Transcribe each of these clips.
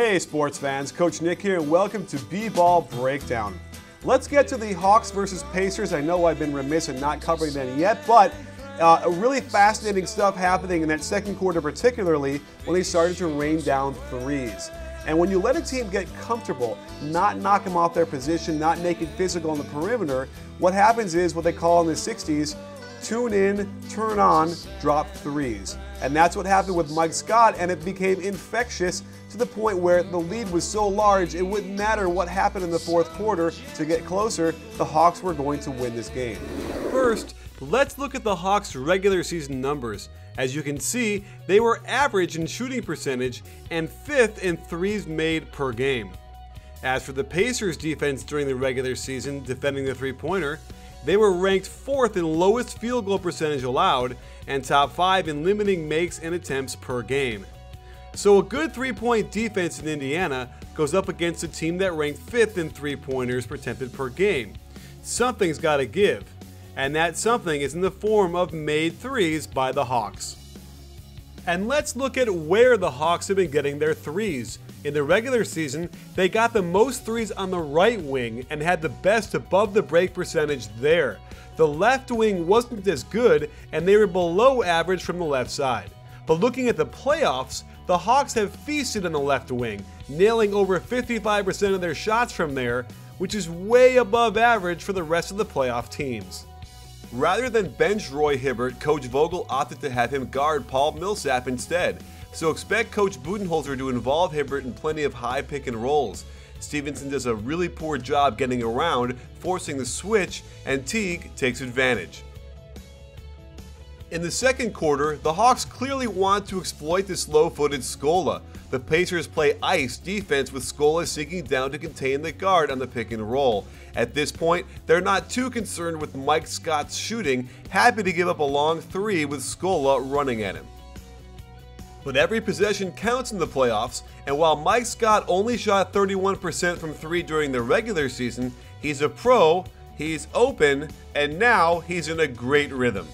Hey sports fans, Coach Nick here and welcome to B-Ball Breakdown. Let's get to the Hawks versus Pacers. I know I've been remiss in not covering them yet, but really fascinating stuff happening in that second quarter, particularly when they started to rain down threes. And when you let a team get comfortable, not knock them off their position, not make it physical on the perimeter, what happens is what they call in the 60s, tune in, turn on, drop threes. And that's what happened with Mike Scott, and it became infectious to the point where the lead was so large it wouldn't matter what happened in the fourth quarter. To get closer, the Hawks were going to win this game. First, let's look at the Hawks' regular season numbers. As you can see, they were average in shooting percentage and 5th in threes made per game. As for the Pacers' defense during the regular season defending the three-pointer, they were ranked 4th in lowest field goal percentage allowed and top 5 in limiting makes and attempts per game. So a good three-point defense in Indiana goes up against a team that ranked 5th in three-pointers attempted per game. Something's got to give, and that something is in the form of made threes by the Hawks. And let's look at where the Hawks have been getting their threes. In the regular season, they got the most threes on the right wing and had the best above the break percentage there. The left wing wasn't as good and they were below average from the left side. But looking at the playoffs, the Hawks have feasted on the left wing, nailing over 55% of their shots from there, which is way above average for the rest of the playoff teams. Rather than bench Roy Hibbert, Coach Vogel opted to have him guard Paul Millsap instead. So expect Coach Budenholzer to involve Hibbert in plenty of high pick and rolls. Stevenson does a really poor job getting around, forcing the switch, and Teague takes advantage. In the second quarter, the Hawks clearly want to exploit the slow-footed Scola. The Pacers play ice defense with Scola sinking down to contain the guard on the pick and roll. At this point, they're not too concerned with Mike Scott's shooting, happy to give up a long three with Scola running at him. But every possession counts in the playoffs, and while Mike Scott only shot 31% from three during the regular season, he's a pro, he's open, and now he's in a great rhythm.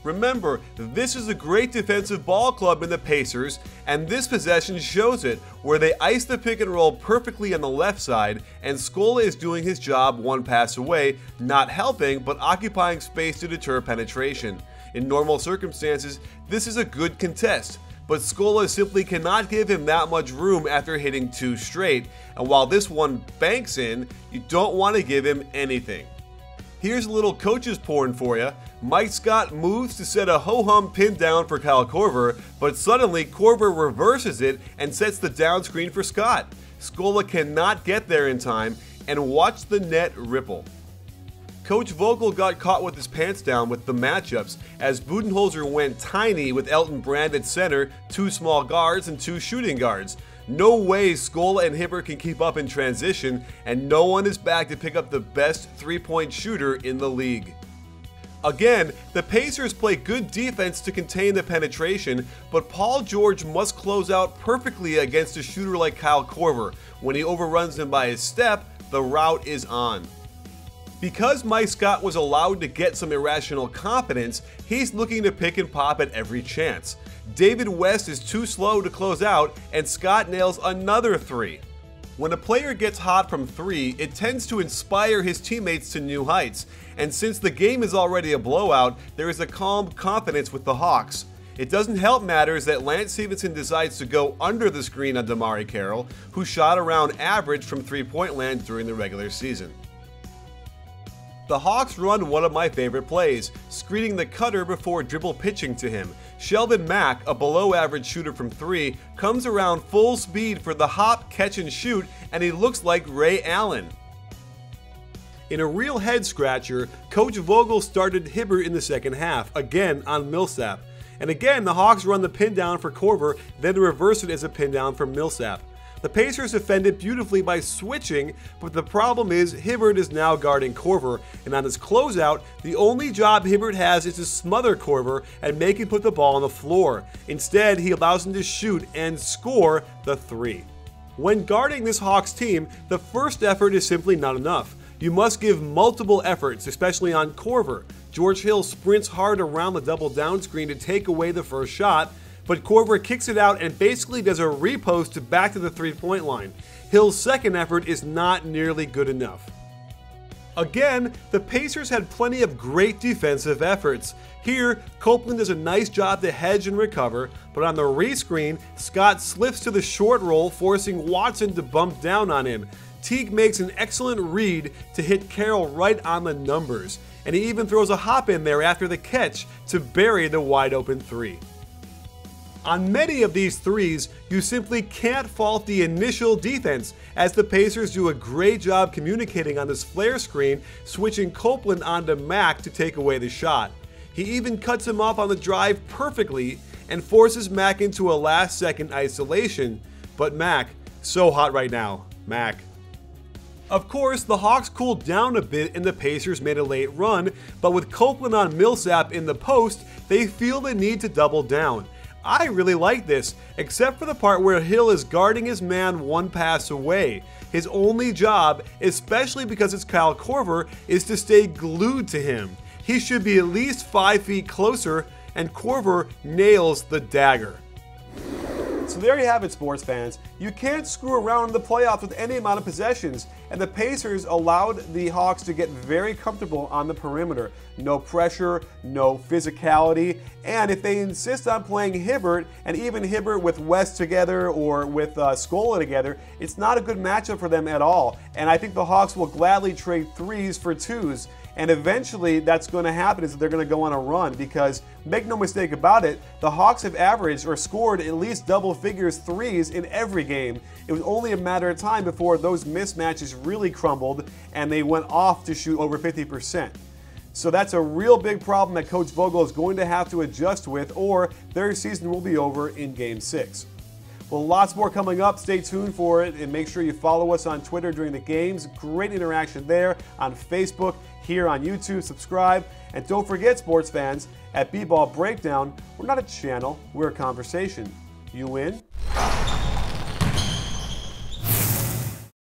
Remember, this is a great defensive ball club in the Pacers, and this possession shows it, where they ice the pick and roll perfectly on the left side, and Scola is doing his job one pass away, not helping, but occupying space to deter penetration. In normal circumstances, this is a good contest, but Scola simply cannot give him that much room after hitting two straight, and while this one banks in, you don't want to give him anything. Here's a little coach's porn for you. Mike Scott moves to set a ho-hum pin down for Kyle Korver, but suddenly Korver reverses it and sets the down screen for Scott. Scola cannot get there in time, and watch the net ripple. Coach Vogel got caught with his pants down with the matchups as Budenholzer went tiny with Elton Brand at center, 2 small guards and 2 shooting guards. No way Scola and Hibbert can keep up in transition, and no one is back to pick up the best three-point shooter in the league. Again, the Pacers play good defense to contain the penetration, but Paul George must close out perfectly against a shooter like Kyle Korver. When he overruns him by his step, the route is on. Because Mike Scott was allowed to get some irrational confidence, he's looking to pick and pop at every chance. David West is too slow to close out, and Scott nails another three. When a player gets hot from three, it tends to inspire his teammates to new heights, and since the game is already a blowout, there is a calm confidence with the Hawks. It doesn't help matters that Lance Stephenson decides to go under the screen on DeMarre Carroll, who shot around average from three-point land during the regular season. The Hawks run one of my favorite plays, screening the cutter before dribble pitching to him. Shelvin Mack, a below-average shooter from three, comes around full speed for the hop, catch, and shoot, and he looks like Ray Allen. In a real head-scratcher, Coach Vogel started Hibbert in the second half, again on Millsap. And again, the Hawks run the pin down for Korver, then reverse it as a pin down for Millsap. The Pacers defended beautifully by switching, but the problem is Hibbert is now guarding Korver, and on his closeout, the only job Hibbert has is to smother Korver and make him put the ball on the floor. Instead, he allows him to shoot and score the three. When guarding this Hawks team, the first effort is simply not enough. You must give multiple efforts, especially on Korver. George Hill sprints hard around the double down screen to take away the first shot, but Korver kicks it out and basically does a repost back to the three-point line. Hill's second effort is not nearly good enough. Again, the Pacers had plenty of great defensive efforts. Here, Copeland does a nice job to hedge and recover, but on the rescreen, Scott slips to the short roll, forcing Watson to bump down on him. Teague makes an excellent read to hit Carroll right on the numbers, and he even throws a hop in there after the catch to bury the wide open three. On many of these threes, you simply can't fault the initial defense, as the Pacers do a great job communicating on this flare screen, switching Copeland onto Mack to take away the shot. He even cuts him off on the drive perfectly and forces Mack into a last-second isolation. But Mack, so hot right now. Mack. Of course, the Hawks cooled down a bit and the Pacers made a late run, but with Copeland on Millsap in the post, they feel the need to double down. I really like this, except for the part where Hill is guarding his man one pass away. His only job, especially because it's Kyle Korver, is to stay glued to him. He should be at least 5 feet closer, and Korver nails the dagger. So there you have it, sports fans. You can't screw around in the playoffs with any amount of possessions, and the Pacers allowed the Hawks to get very comfortable on the perimeter. No pressure, no physicality, and if they insist on playing Hibbert, and even Hibbert with West together or with Scola together, it's not a good matchup for them at all. And I think the Hawks will gladly trade threes for twos. And eventually that's going to happen, is that they're going to go on a run, because make no mistake about it, the Hawks have averaged or scored at least double figures threes in every game. It was only a matter of time before those mismatches really crumbled and they went off to shoot over 50%. So that's a real big problem that Coach Vogel is going to have to adjust with, or their season will be over in Game 6. Well, lots more coming up. Stay tuned for it, and make sure you follow us on Twitter during the games. Great interaction there, on Facebook, here on YouTube. Subscribe, and don't forget, sports fans, at B-Ball Breakdown, we're not a channel, we're a conversation. You in?